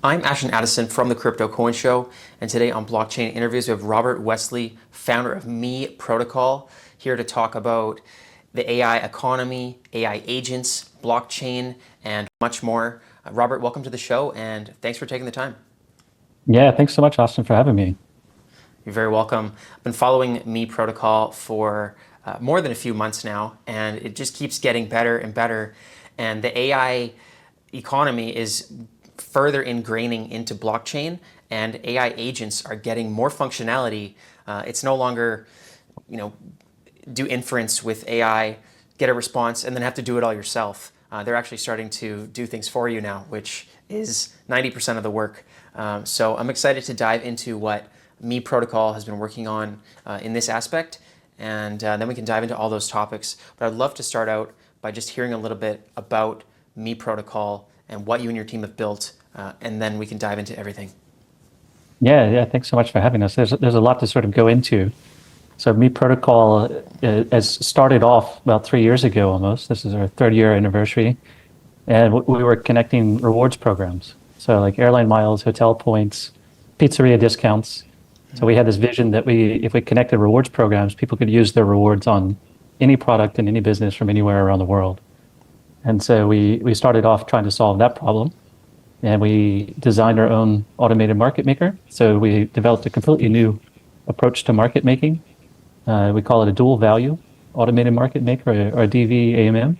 I'm Ashton Addison from the Crypto Coin Show, and today on Blockchain Interviews we have Robert Wesley, founder of Me Protocol, here to talk about the AI economy, AI agents, blockchain, and much more. Robert, welcome to the show, and thanks for taking the time. Yeah, thanks so much, Austin, for having me. You're very welcome. I've been following Me Protocol for more than a few months now, and it just keeps getting better and better. And the AI economy is further ingraining into blockchain, and AI agents are getting more functionality. It's no longer, you know, do inference with AI, get a response, and then have to do it all yourself. They're actually starting to do things for you now, which is 90% of the work. So I'm excited to dive into what Me Protocol has been working on in this aspect, and then we can dive into all those topics. But I'd love to start out by just hearing a little bit about Me Protocol and what you and your team have built, and then we can dive into everything. Yeah, thanks so much for having us. There's a lot to sort of go into. So Me Protocol has started off about 3 years ago almost. This is our third year anniversary, and we were connecting rewards programs. So like airline miles, hotel points, pizzeria discounts. So we had this vision that if we connected rewards programs, people could use their rewards on any product in any business from anywhere around the world. And so we started off trying to solve that problem. And we designed our own automated market maker. So we developed a completely new approach to market making. We call it a dual value automated market maker, or DVAMM,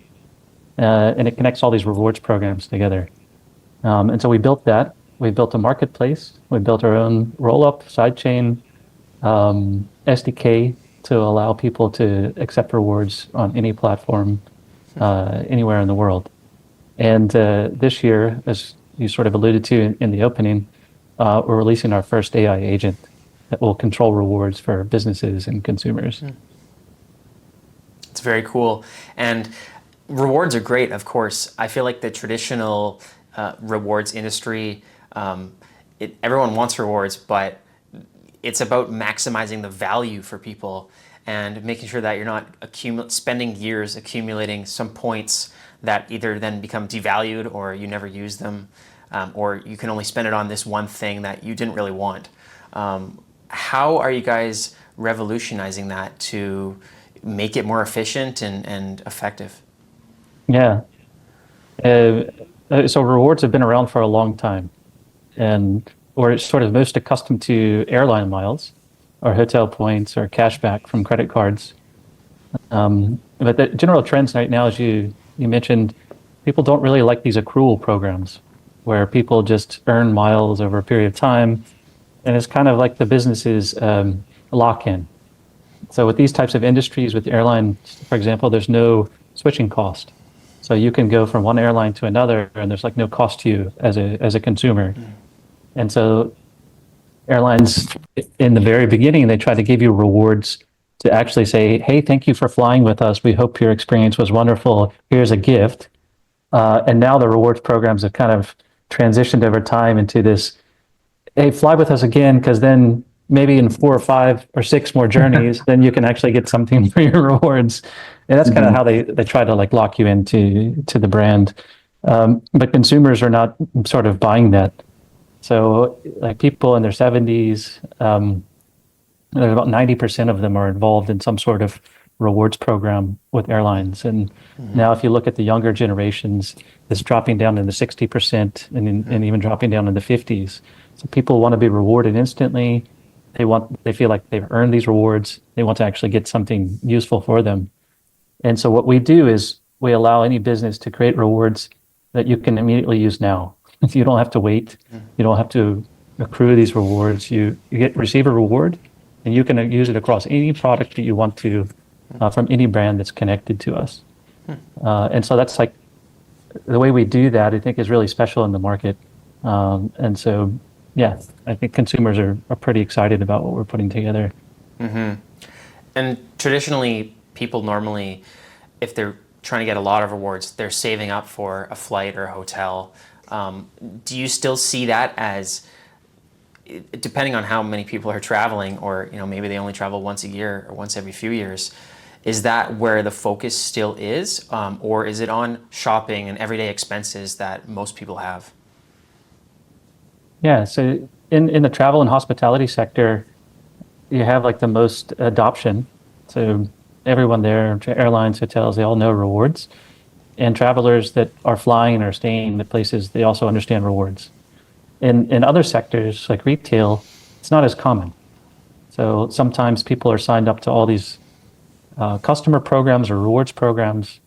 and it connects all these rewards programs together. And so we built that. We built a marketplace. We built our own roll-up sidechain SDK to allow people to accept rewards on any platform, anywhere in the world. And this year, as you sort of alluded to in the opening, we're releasing our first AI agent that will control rewards for businesses and consumers. It's very cool. And rewards are great, of course. I feel like the traditional rewards industry, everyone wants rewards, but it's about maximizing the value for people and making sure that you're not spending years accumulating some points that either then become devalued or you never use them, or you can only spend it on this one thing that you didn't really want. How are you guys revolutionizing that to make it more efficient and effective? Yeah. So rewards have been around for a long time, and we're sort of most accustomed to airline miles or hotel points or cashback from credit cards. But the general trends right now, as you mentioned, people don't really like these accrual programs where people just earn miles over a period of time. And it's kind of like the business's lock-in. So with these types of industries, with airlines, for example, there's no switching cost. So you can go from one airline to another, and there's like no cost to you as a consumer. And so airlines, in the very beginning, they try to give you rewards to actually say, hey, thank you for flying with us. We hope your experience was wonderful. Here's a gift. And now the rewards programs have kind of transitioned over time into this, hey, fly with us again, because then maybe in 4 or 5 or 6 more journeys, then you can actually get something for your rewards. And that's kind of how they try to like lock you into the brand. But consumers are not sort of buying that. So like people in their 70s, about 90% of them are involved in some sort of rewards program with airlines. And now if you look at the younger generations, it's dropping down in the 60% and even dropping down in the 50s. So people want to be rewarded instantly. They feel like they've earned these rewards. They want to actually get something useful for them. And so what we do is we allow any business to create rewards that you can immediately use now. You don't have to wait. You don't have to accrue these rewards. You receive a reward, and you can use it across any product that you want to, from any brand that's connected to us. And so that's like the way we do that, I think, is really special in the market. And so, yeah, I think consumers are pretty excited about what we're putting together. And traditionally, people normally, if they're trying to get a lot of rewards, they're saving up for a flight or a hotel. Do you still see that as, depending on how many people are traveling, or maybe they only travel once a year or once every few years, is that where the focus still is, or is it on shopping and everyday expenses that most people have? Yeah, so in the travel and hospitality sector, you have like the most adoption. So everyone there, airlines, hotels, they all know rewards. And travelers that are flying or staying at places, they also understand rewards. In other sectors like retail, it's not as common. So sometimes people are signed up to all these customer programs or rewards programs,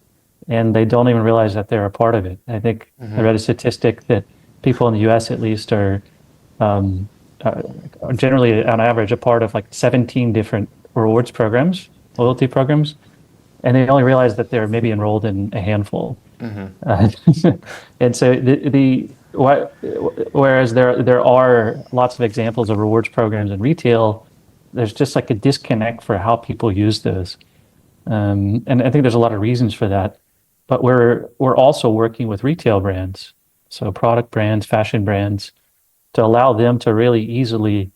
and they don't even realize that they're a part of it. I think I read a statistic that people in the US at least um, are generally on average a part of like 17 different rewards programs, loyalty programs, and they only realize that they're maybe enrolled in a handful. Uh, and so whereas there are lots of examples of rewards programs in retail, there's just like a disconnect for how people use those. And I think there's a lot of reasons for that. But we're also working with retail brands, so product brands, fashion brands, to allow them to really easily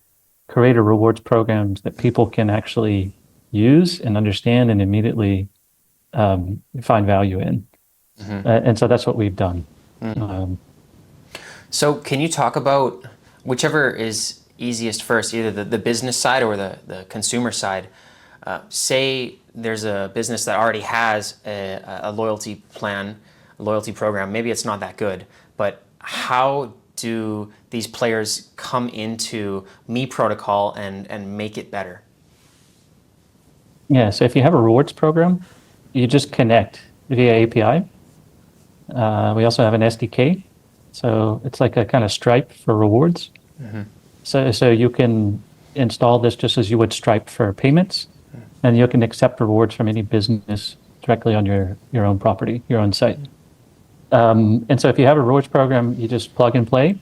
create a rewards programs that people can actually use and understand and immediately find value in. And so that's what we've done. Um, So can you talk about whichever is easiest first, either the business side or the consumer side? Say there's a business that already has a loyalty plan, a loyalty program. Maybe it's not that good, but how do these players come into Me Protocol and make it better? yeah, so if you have a rewards program, you just connect via API. We also have an SDK. So it's like a kind of Stripe for rewards. So you can install this just as you would Stripe for payments, and you can accept rewards from any business directly on your own property, your own site. And so if you have a rewards program, you just plug and play.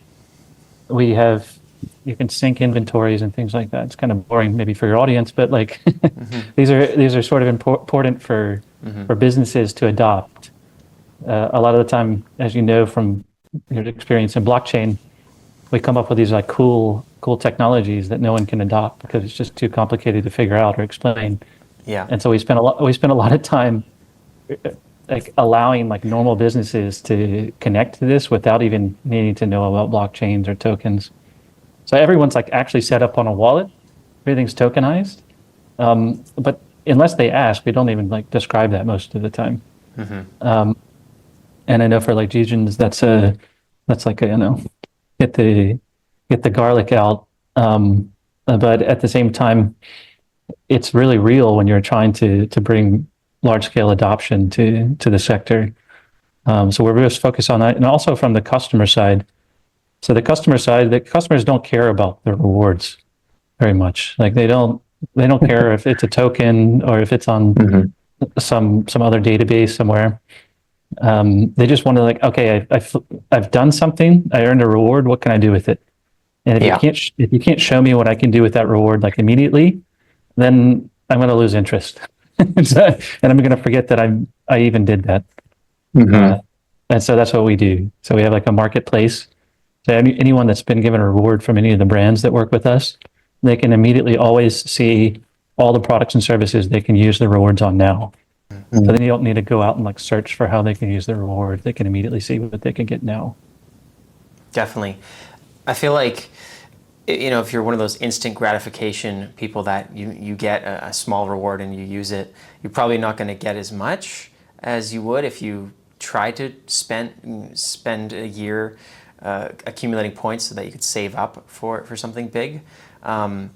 We have You can sync inventories and things like that. It's kind of boring maybe for your audience, but like these are sort of important for businesses to adopt. A lot of the time, as you know from your experience in blockchain, we come up with these like cool technologies that no one can adopt because it's just too complicated to figure out or explain. Yeah. And so we spend a lot of time like allowing like normal businesses to connect to this without even needing to know about blockchains or tokens. So everyone's like actually set up on a wallet. Everything's tokenized. But unless they ask, we don't even like describe that most of the time. And I know for like Gigians, that's like a, get the get the garlic out. But at the same time, it's really real when you're trying to bring large scale adoption to the sector. So we're just focused on that, and also from the customer side. So the customers don't care about the rewards very much. Like they don't care if it's a token or if it's on some other database somewhere. They just want to like, okay, I've done something. I earned a reward. What can I do with it? And if you can't show me what I can do with that reward like immediately, then I'm going to lose interest, and I'm going to forget that I even did that. And so that's what we do. So we have like a marketplace. So anyone that's been given a reward from any of the brands that work with us, they can immediately always see all the products and services they can use the rewards on now. So then you don't need to go out and like search for how they can use the reward. They can immediately see what they can get now. Definitely. I feel like, if you're one of those instant gratification people that you get a small reward and you use it, you're probably not going to get as much as you would if you try to spend a year accumulating points so that you could save up for something big. And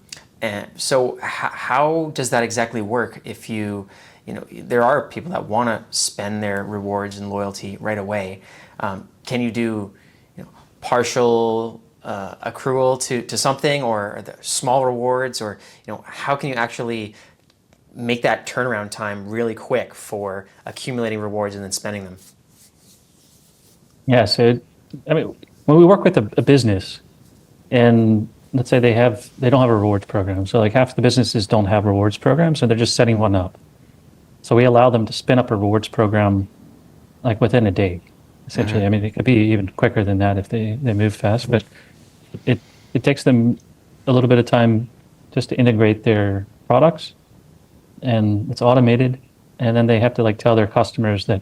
so how does that exactly work if there are people that want to spend their rewards and loyalty right away. Can you do partial accrual to something, or the small rewards, or how can you actually make that turnaround time really quick for accumulating rewards and then spending them? Yeah. So, I mean, when we work with a business, and let's say they don't have a rewards program, so like half the businesses don't have rewards programs, so they're just setting one up. So we allow them to spin up a rewards program like within a day, essentially. I mean, it could be even quicker than that if they move fast, but it takes them a little bit of time just to integrate their products, and it's automated. And then they have to like tell their customers that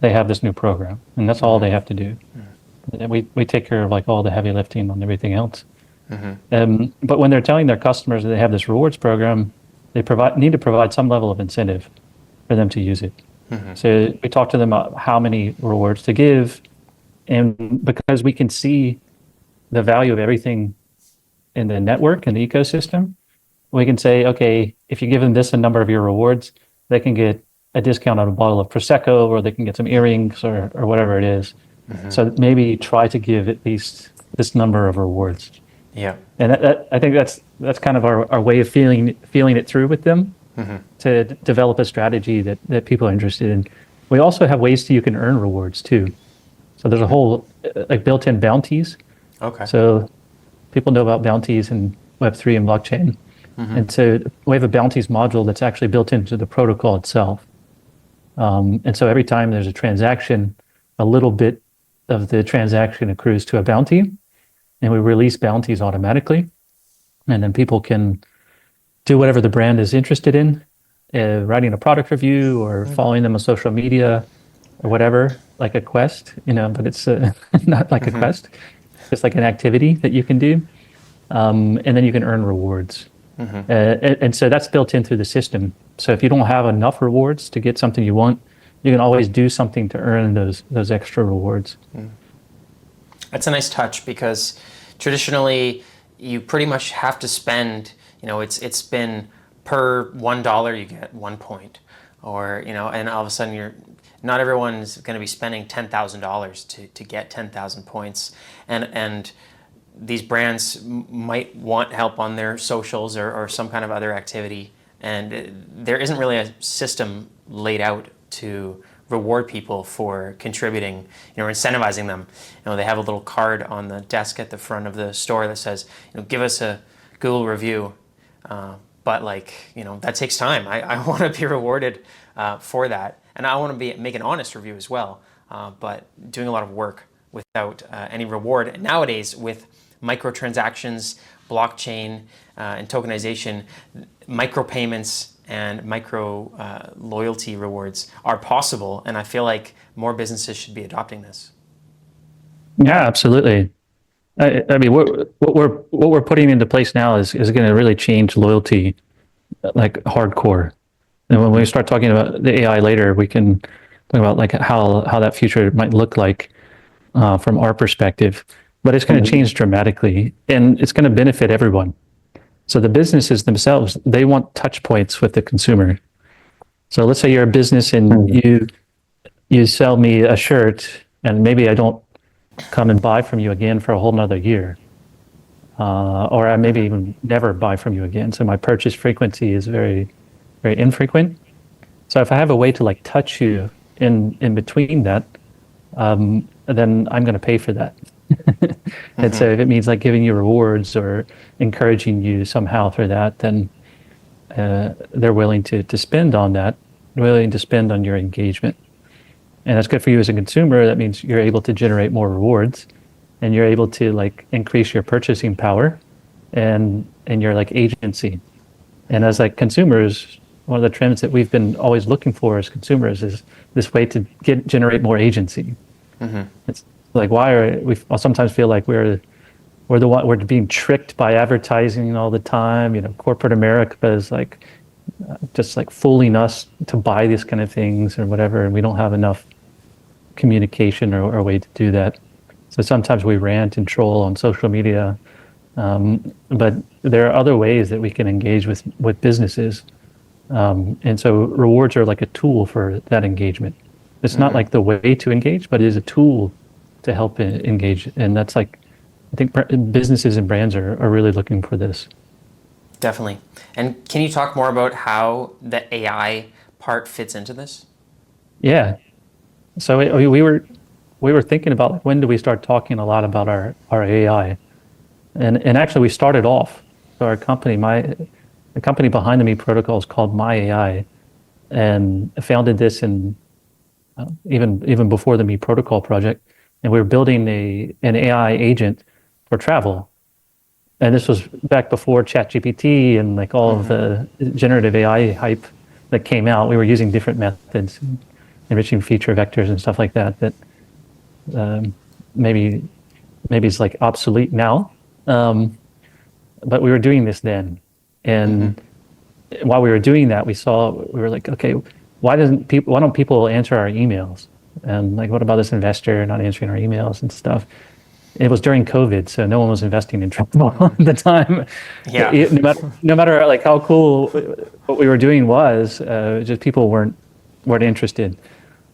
they have this new program, and that's all they have to do. And we take care of like all the heavy lifting on everything else. But when they're telling their customers that they have this rewards program, they need to provide some level of incentive for them to use it. So we talk to them about how many rewards to give, and because we can see the value of everything in the network and the ecosystem, we can say, okay, if you give them this a number of your rewards, they can get a discount on a bottle of Prosecco, or they can get some earrings, or whatever it is. So maybe try to give at least this number of rewards. Yeah. And I think that's kind of our way of feeling it through with them to develop a strategy that people are interested in. We also have ways you can earn rewards too. So there's a whole like built-in bounties. Okay. So people know about bounties in Web3 and blockchain. And so we have a bounties module that's actually built into the protocol itself. And so every time there's a transaction, a little bit of the transaction accrues to a bounty, and we release bounties automatically. And then people can do whatever the brand is interested in, writing a product review or following them on social media or whatever, like a quest, but it's not like a quest. It's like an activity that you can do. And then you can earn rewards. And so that's built in through the system. So if you don't have enough rewards to get something you want, you can always do something to earn those extra rewards. That's a nice touch, because traditionally you pretty much have to spend, it's been per $1 you get 1 point, or, and all of a sudden not everyone's going to be spending $10,000 to get 10,000 points. And these brands might want help on their socials or some kind of other activity. And there isn't really a system laid out to reward people for contributing, or incentivizing them. They have a little card on the desk at the front of the store that says, give us a Google review. But that takes time. I want to be rewarded for that. And I want to make an honest review as well. But doing a lot of work without any reward. And nowadays, with microtransactions, blockchain, and tokenization, micropayments and micro loyalty rewards are possible, and I feel like more businesses should be adopting this. Yeah, absolutely. I mean, what we're putting into place now is going to really change loyalty, like hardcore. And when we start talking about the AI later, we can talk about like how that future might look like from our perspective. But it's going to change dramatically, and it's going to benefit everyone. So the businesses themselves, they want touch points with the consumer. So let's say you're a business and you sell me a shirt, and maybe I don't come and buy from you again for a whole nother year. Or I maybe even never buy from you again. So my purchase frequency is very, very infrequent. So if I have a way to like touch you in between that, then I'm going to pay for that. And so if it means like giving you rewards or encouraging you somehow through that, then they're willing to spend on that, willing to spend on your engagement. And that's good for you as a consumer. That means you're able to generate more rewards, and you're able to like increase your purchasing power and your like agency. And as like consumers, one of the trends that we've been always looking for as consumers is this way to generate more agency. It's like, I sometimes feel like we're being tricked by advertising all the time. Corporate America is like just like fooling us to buy these kind of things or whatever, and we don't have enough communication or way to do that. So sometimes we rant and troll on social media, but there are other ways that we can engage with businesses, and so rewards are like a tool for that engagement. It's not like the way to engage, but it is a tool to help engage. And that's like, I think businesses and brands are really looking for this. Definitely. And can you talk more about how the AI part fits into this? Yeah. So we were thinking about like, when do we start talking a lot about our AI? And actually we started off, so our company, the company behind the Me protocol is called My AI, and I founded this in even before the Me protocol project. And we were building an AI agent for travel. And this was back before ChatGPT and like all of the generative AI hype that came out. We were using different methods, enriching feature vectors and stuff like that maybe it's like obsolete now. Um, but we were doing this then. Mm-hmm. And while we were doing that, we were like, okay, why don't people answer our emails? And like, what about this investor not answering our emails and stuff? It was during COVID, so no one was investing in travel at the time. Yeah. No matter like how cool what we were doing was, just people weren't interested.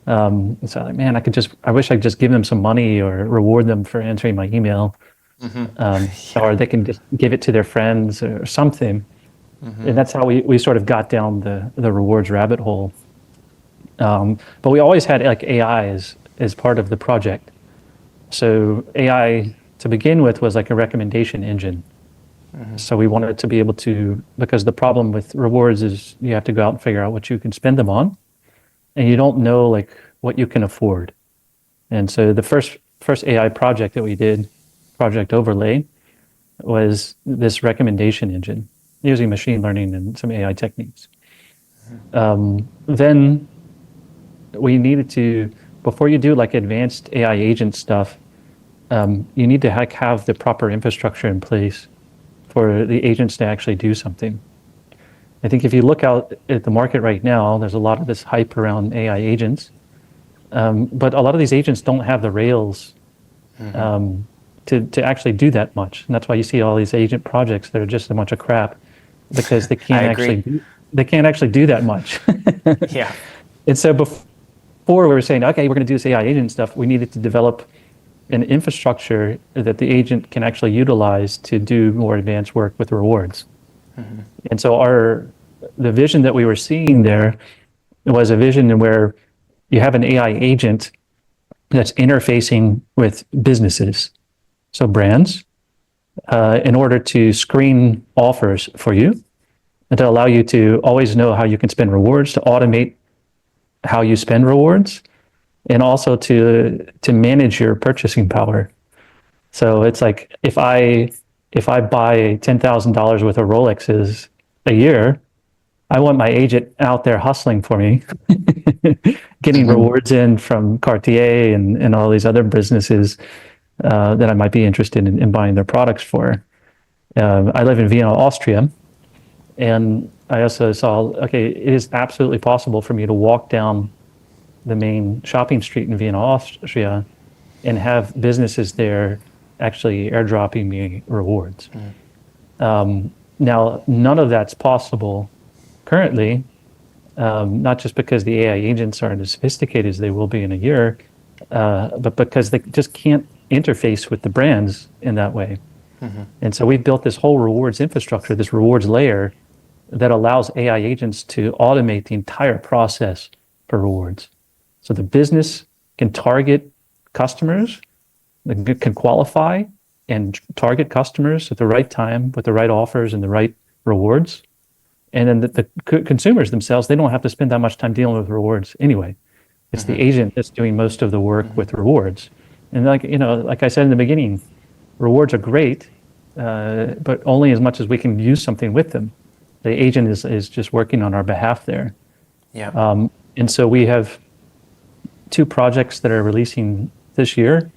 So I'm like, man, I wish I could just give them some money or reward them for answering my email, Mm-hmm. Yeah. or they can just give it to their friends or something. Mm-hmm. And that's how we sort of got down the rewards rabbit hole. But we always had like AI as part of the project. So AI to begin with was like a recommendation engine. Mm-hmm. So we wanted to be able to, because the problem with rewards is you have to go out and figure out what you can spend them on, and you don't know like what you can afford. And so the first AI project that we did, Project Overlay, was this recommendation engine using machine learning and some AI techniques. Then we needed to, before you do like advanced AI agent stuff, you need to have the proper infrastructure in place for the agents to actually do something. I think if you look out at the market right now, there's a lot of this hype around AI agents, but a lot of these agents don't have the rails Mm-hmm. to actually do that much, and that's why you see all these agent projects that are just a bunch of crap because I agree. they can't actually do that much. Yeah. And so before we were saying, okay, we're going to do this AI agent stuff, we needed to develop an infrastructure that the agent can actually utilize to do more advanced work with rewards. Mm-hmm. And so the vision that we were seeing there was a vision in where you have an AI agent that's interfacing with businesses, so brands, in order to screen offers for you and to allow you to always know how you can spend rewards, to automate how you spend rewards, and also to manage your purchasing power. So it's like if I buy $10,000 worth of Rolexes a year, I want my agent out there hustling for me, getting Mm-hmm. rewards in from Cartier and all these other businesses that I might be interested in buying their products for. I live in Vienna, Austria, and I also saw, okay, it is absolutely possible for me to walk down the main shopping street in Vienna, Austria, and have businesses there actually airdropping me rewards. Now, none of that's possible currently, not just because the AI agents aren't as sophisticated as they will be in a year, but because they just can't interface with the brands in that way. Mm-hmm. And so we've built this whole rewards infrastructure, this rewards layer that allows AI agents to automate the entire process for rewards. So the business can target customers, can qualify and target customers at the right time with the right offers and the right rewards. And then the consumers themselves, they don't have to spend that much time dealing with rewards anyway. It's the Mm-hmm. agent that's doing most of the work with rewards. And like I said in the beginning, rewards are great, but only as much as we can use something with them. The agent is just working on our behalf there. Yeah. And so we have two projects that are releasing this year.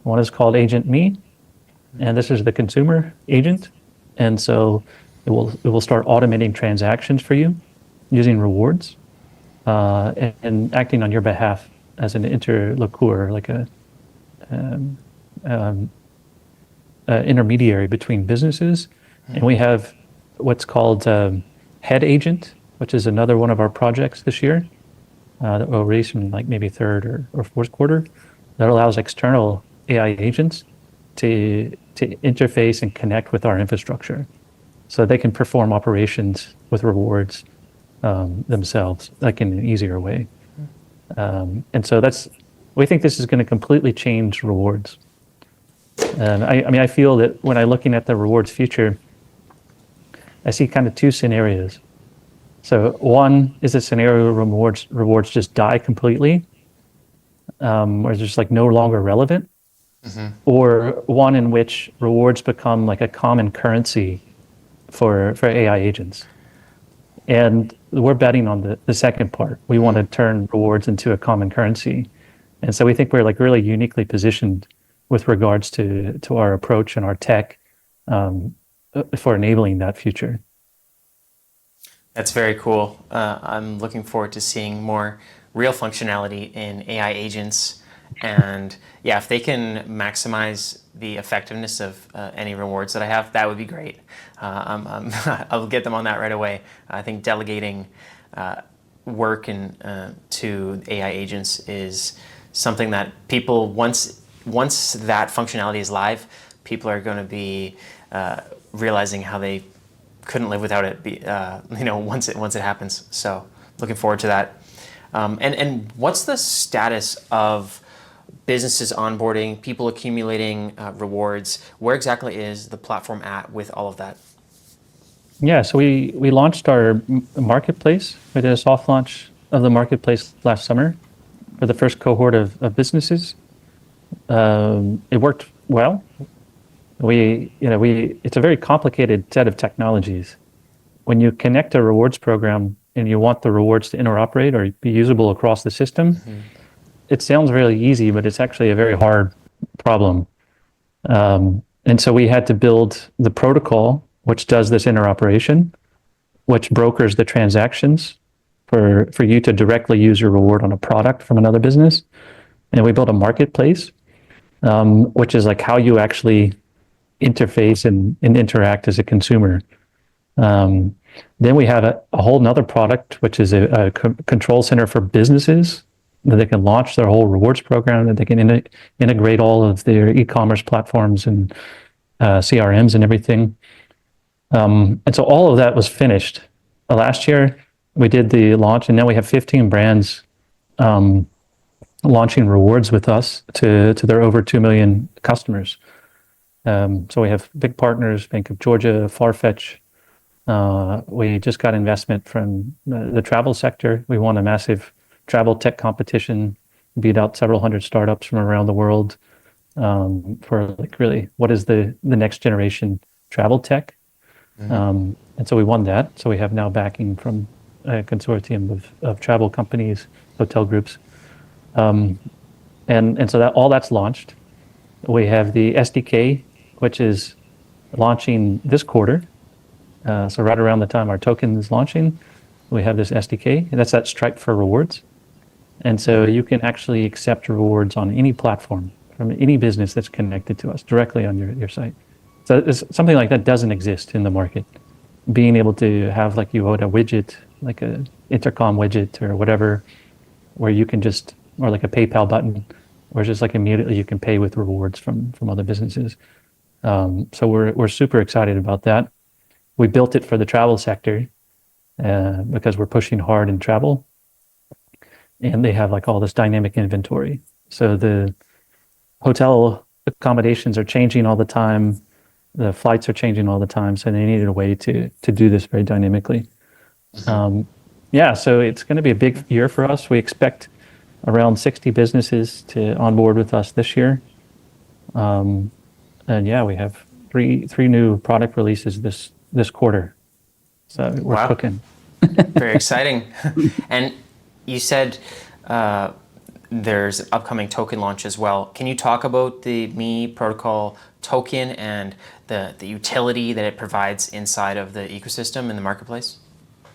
One is called Agent Me, and this is the consumer agent. And so it will start automating transactions for you using rewards and acting on your behalf as an interlocutor, like a intermediary between businesses. And we have what's called Head Agent, which is another one of our projects this year that will release in like maybe third or fourth quarter. That allows external AI agents to interface and connect with our infrastructure, so they can perform operations with rewards themselves, like in an easier way. And so we think this is going to completely change rewards. And I mean, I feel that when I'm looking at the rewards future, I see kind of two scenarios. So one is a scenario where rewards just die completely, or it's just like no longer relevant, Mm-hmm. or one in which rewards become like a common currency for AI agents. And we're betting on the second part. We want to turn rewards into a common currency. And so we think we're like really uniquely positioned with regards to our approach and our tech for enabling that future. That's very cool. I'm looking forward to seeing more real functionality in AI agents. And yeah, if they can maximize the effectiveness of any rewards that I have, that would be great. I'll get them on that right away. I think delegating work to AI agents is something that people, once that functionality is live, people are going to be realizing how they couldn't live without it. Once it happens. So looking forward to that. And what's the status of businesses onboarding, people accumulating rewards? Where exactly is the platform at with all of that? Yeah, so we launched our marketplace. We did a soft launch of the marketplace last summer for the first cohort of businesses. It worked well. It's a very complicated set of technologies. When you connect a rewards program and you want the rewards to interoperate or be usable across the system, it sounds really easy, but it's actually a very hard problem. And so we had to build the protocol which does this interoperation, which brokers the transactions for you to directly use your reward on a product from another business. And we built a marketplace, which is like how you actually interface and interact as a consumer. Then we have a whole nother product, which is a control center for businesses that they can launch their whole rewards program, that they can integrate all of their e-commerce platforms and CRMs and everything. And so all of that was finished. Last year, we did the launch, and now we have 15 brands launching rewards with us to their over 2 million customers. So we have big partners, Bank of Georgia, Farfetch. We just got investment from the travel sector. We won a massive travel tech competition, beat out several hundred startups from around the world for like really what is the next generation travel tech. And so we won that. So we have now backing from a consortium of travel companies, hotel groups. And so that's launched. We have the SDK, which is launching this quarter. So right around the time our token is launching, we have this SDK, and that's that Stripe for rewards. And so you can actually accept rewards on any platform from any business that's connected to us directly on your site. So something like that doesn't exist in the market. Being able to have like you would a widget, like a intercom widget or whatever, where you can just, or like a PayPal button, where it's just like immediately you can pay with rewards from other businesses. So we're super excited about that. We built it for the travel sector because we're pushing hard in travel, and they have like all this dynamic inventory. So the hotel accommodations are changing all the time. The flights are changing all the time. So they needed a way to do this very dynamically. So it's going to be a big year for us. We expect around 60 businesses to onboard with us this year. And yeah, we have three new product releases this quarter. So we're cooking. Very exciting. And you said there's an upcoming token launch as well. Can you talk about the Me protocol token and the utility that it provides inside of the ecosystem in the marketplace?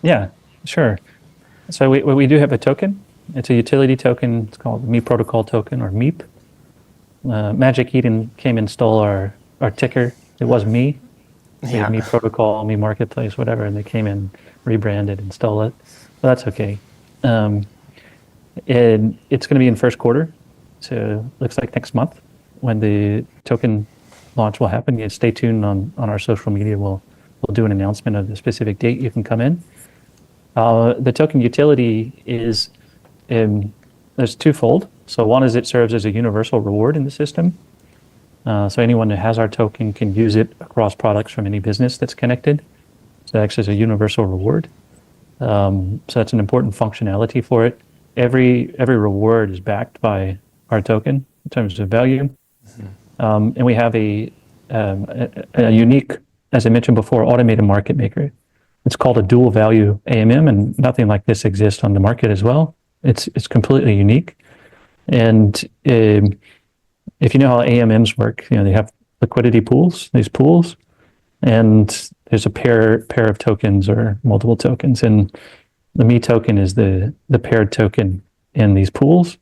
Yeah, sure. So we do have a token. It's a utility token. It's called Me protocol token, or MEEP. Magic Eden came and stole our ticker. It was Me. We had Me protocol, Me marketplace, whatever, and they came in, rebranded, and stole it. But that's okay. And it's going to be in first quarter. So looks like next month when the token launch will happen. You stay tuned on our social media. We'll do an announcement of the specific date you can come in. The token utility is there's twofold. So one is it serves as a universal reward in the system. So anyone who has our token can use it across products from any business that's connected. So it acts as a universal reward. So that's an important functionality for it. Every reward is backed by our token in terms of value. And we have a unique, as I mentioned before, automated market maker. It's called a dual value AMM, and nothing like this exists on the market as well. It's completely unique. And if you know how AMMs work, they have liquidity pools, these pools, and there's a pair of tokens or multiple tokens, and the Me token is the paired token in these pools.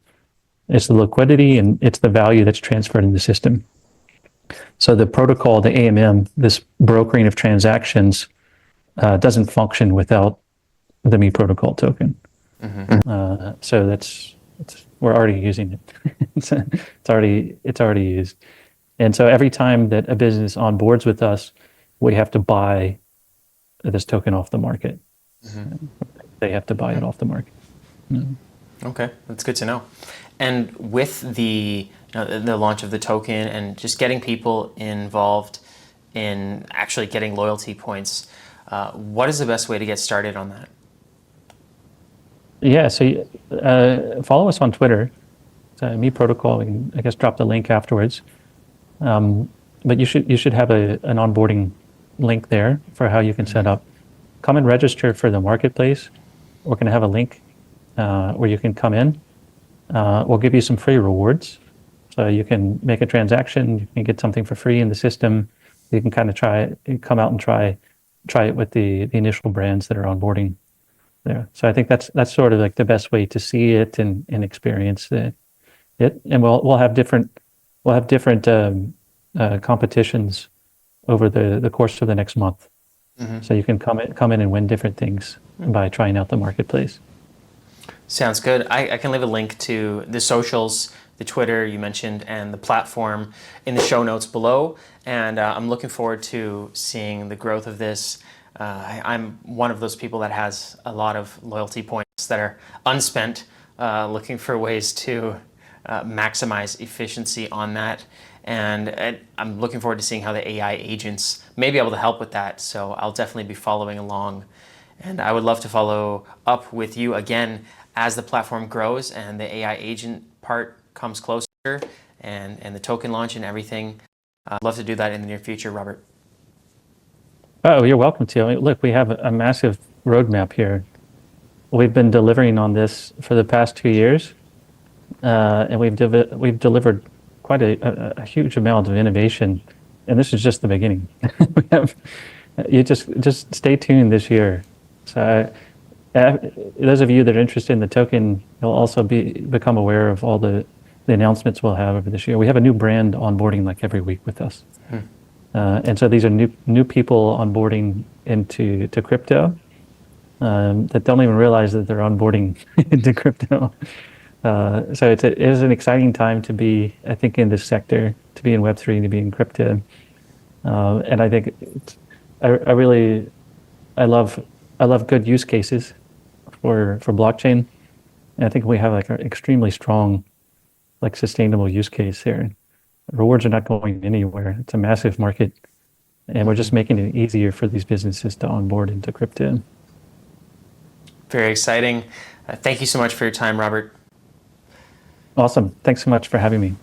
It's the liquidity and it's the value that's transferred in the system. So the protocol, the AMM, this brokering of transactions, doesn't function without the Me protocol token. So we're already using it. it's already used. And so every time that a business onboards with us, we have to buy this token off the market. They have to buy it off the market. Okay, that's good to know. And with the launch of the token and just getting people involved in actually getting loyalty points, what is the best way to get started on that? Yeah, so follow us on Twitter. It's Me Protocol. We can, I guess, drop the link afterwards. But you should have an onboarding link there for how you can set up. Come and register for the marketplace. We're going to have a link where you can come in. We'll give you some free rewards. So you can make a transaction, you can get something for free in the system. You can kind of come out and try it with the initial brands that are onboarding there. So I think that's sort of like the best way to see it and experience it. And we'll have different competitions over the course of the next month. So you can come in and win different things by trying out the marketplace. Sounds good. I can leave a link to the socials, the Twitter you mentioned, and the platform in the show notes below. And I'm looking forward to seeing the growth of this. I'm one of those people that has a lot of loyalty points that are unspent, looking for ways to maximize efficiency on that. And I'm looking forward to seeing how the AI agents may be able to help with that. So I'll definitely be following along. And I would love to follow up with you again as the platform grows and the AI agent part comes closer and the token launch and everything. I'd love to do that in the near future, Robert. Oh, you're welcome to. I mean, look, we have a massive roadmap here. We've been delivering on this for the past 2 years, and we've delivered quite a huge amount of innovation, and this is just the beginning. You just stay tuned this year. So those of you that are interested in the token, you'll also become aware of all the announcements we'll have over this year. We have a new brand onboarding like every week with us. And so these are new people onboarding into crypto that don't even realize that they're onboarding into crypto. So it is an exciting time to be, I think, in this sector, to be in Web3, to be in crypto. And I think I love good use cases for blockchain. And I think we have like an extremely strong, like sustainable use case here. Rewards are not going anywhere. It's a massive market, and we're just making it easier for these businesses to onboard into crypto. Very exciting. Thank you so much for your time, Robert. Awesome. Thanks so much for having me.